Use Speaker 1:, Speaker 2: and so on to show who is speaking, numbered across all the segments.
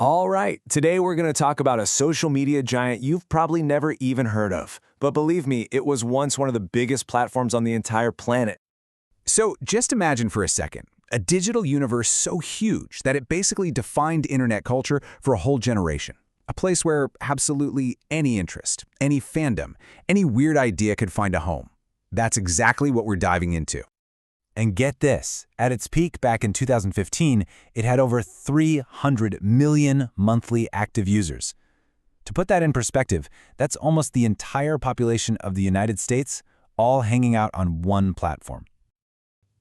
Speaker 1: All right, today we're going to talk about a social media giant you've probably never even heard of. But believe me, it was once one of the biggest platforms on the entire planet.
Speaker 2: So just imagine for a second, a digital universe so huge that it basically defined internet culture for a whole generation. A place where absolutely any interest, any fandom, any weird idea could find a home. That's exactly what we're diving into. And get this, at its peak back in 2015, it had over 300 million monthly active users. To put that in perspective, that's almost the entire population of the United States, all hanging out on one platform.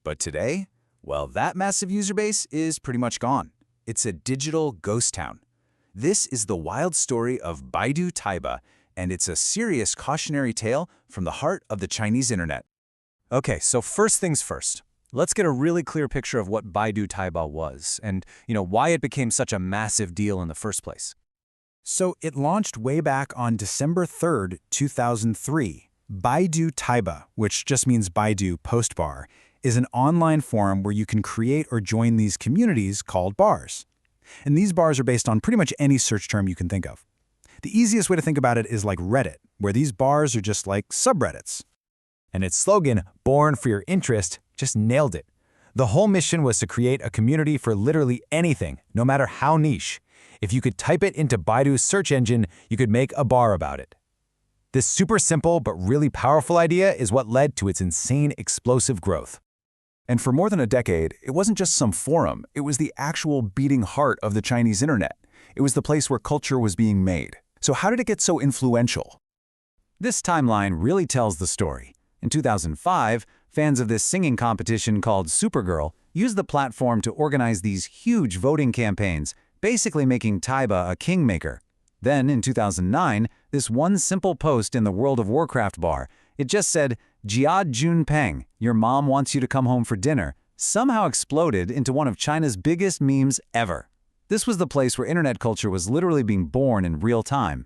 Speaker 2: But today, well, that massive user base is pretty much gone. It's a digital ghost town. This is the wild story of Baidu Tieba, and it's a serious cautionary tale from the heart of the Chinese internet. Okay, so first things first. Let's get a really clear picture of what Baidu Tieba was and, why it became such a massive deal in the first place. So it launched way back on December 3rd, 2003. Baidu Tieba, which just means Baidu Post Bar, is an online forum where you can create or join these communities called bars. And these bars are based on pretty much any search term you can think of. The easiest way to think about it is like Reddit, where these bars are just like subreddits. And its slogan, "Born for Your Interest," just nailed it. The whole mission was to create a community for literally anything, no matter how niche. If you could type it into Baidu's search engine, you could make a bar about it. This super simple but really powerful idea is what led to its insane explosive growth. And for more than a decade, it wasn't just some forum, it was the actual beating heart of the Chinese internet. It was the place where culture was being made. So how did it get so influential? This timeline really tells the story. In 2005, fans of this singing competition called Supergirl used the platform to organize these huge voting campaigns, basically making Tieba a kingmaker. Then, in 2009, this one simple post in the World of Warcraft bar, it just said, "Jia Jun Peng, your mom wants you to come home for dinner," somehow exploded into one of China's biggest memes ever. This was the place where internet culture was literally being born in real time.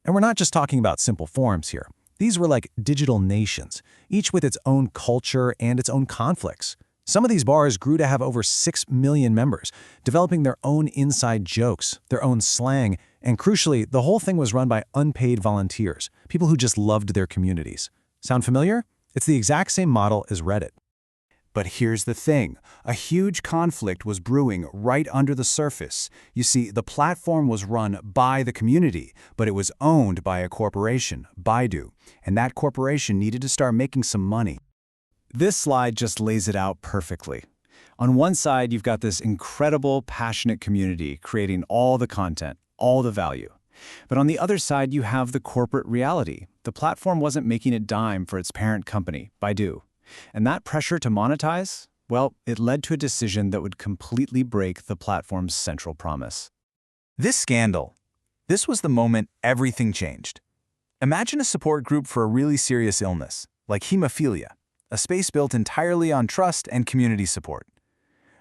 Speaker 2: And we're not just talking about simple forums here. These were like digital nations, each with its own culture and its own conflicts. Some of these bars grew to have over 6 million members, developing their own inside jokes, their own slang, and crucially, the whole thing was run by unpaid volunteers, people who just loved their communities. Sound familiar? It's the exact same model as Reddit. But here's the thing, a huge conflict was brewing right under the surface. You see, the platform was run by the community, but it was owned by a corporation, Baidu, and that corporation needed to start making some money. This slide just lays it out perfectly. On one side, you've got this incredible, passionate community creating all the content, all the value. But on the other side, you have the corporate reality. The platform wasn't making a dime for its parent company, Baidu. And that pressure to monetize, well, it led to a decision that would completely break the platform's central promise. This scandal, this was the moment everything changed. Imagine a support group for a really serious illness, like hemophilia, a space built entirely on trust and community support.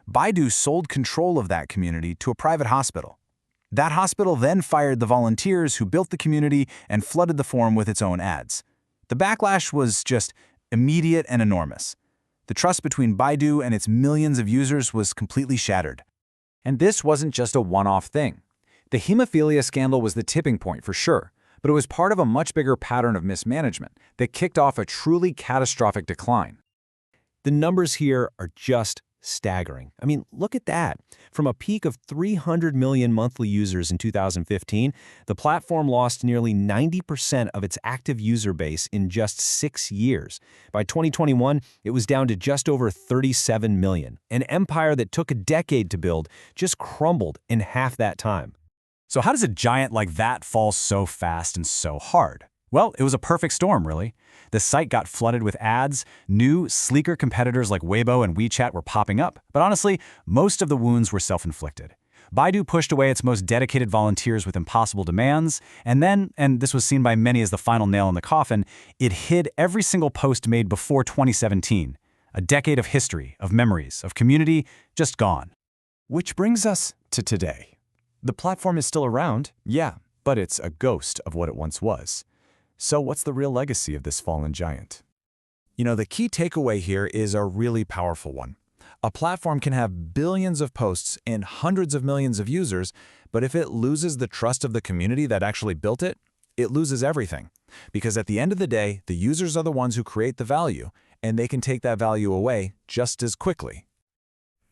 Speaker 2: Baidu sold control of that community to a private hospital. That hospital then fired the volunteers who built the community and flooded the forum with its own ads. The backlash was just immediate and enormous. The trust between Baidu and its millions of users was completely shattered. And this wasn't just a one-off thing. The hemophilia scandal was the tipping point for sure, but it was part of a much bigger pattern of mismanagement that kicked off a truly catastrophic decline. The numbers here are just staggering. I mean, look at that. From a peak of 300 million monthly users in 2015, the platform lost nearly 90% of its active user base in just 6 years. By 2021, it was down to just over 37 million. An empire that took a decade to build just crumbled in half that time. So how does a giant like that fall so fast and so hard? Well, it was a perfect storm, really. The site got flooded with ads, new, sleeker competitors like Weibo and WeChat were popping up. But honestly, most of the wounds were self-inflicted. Baidu pushed away its most dedicated volunteers with impossible demands, and then, and this was seen by many as the final nail in the coffin, it hid every single post made before 2017. A decade of history, of memories, of community, just gone. Which brings us to today. The platform is still around, yeah, but it's a ghost of what it once was. So what's the real legacy of this fallen giant? The key takeaway here is a really powerful one. A platform can have billions of posts and hundreds of millions of users, But if it loses the trust of the community that actually built it, it loses everything. Because at the end of the day, the users are the ones who create the value, and they can take that value away just as quickly.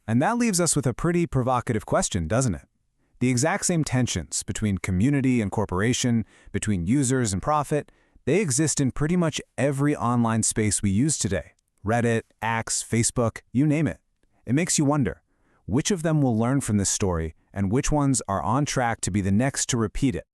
Speaker 1: And that leaves us with a pretty provocative question, doesn't it? The exact same tensions between community and corporation, between users and profit, they exist in pretty much every online space we use today. Reddit, X, Facebook, you name it. It makes you wonder, which of them will learn from this story and which ones are on track to be the next to repeat it?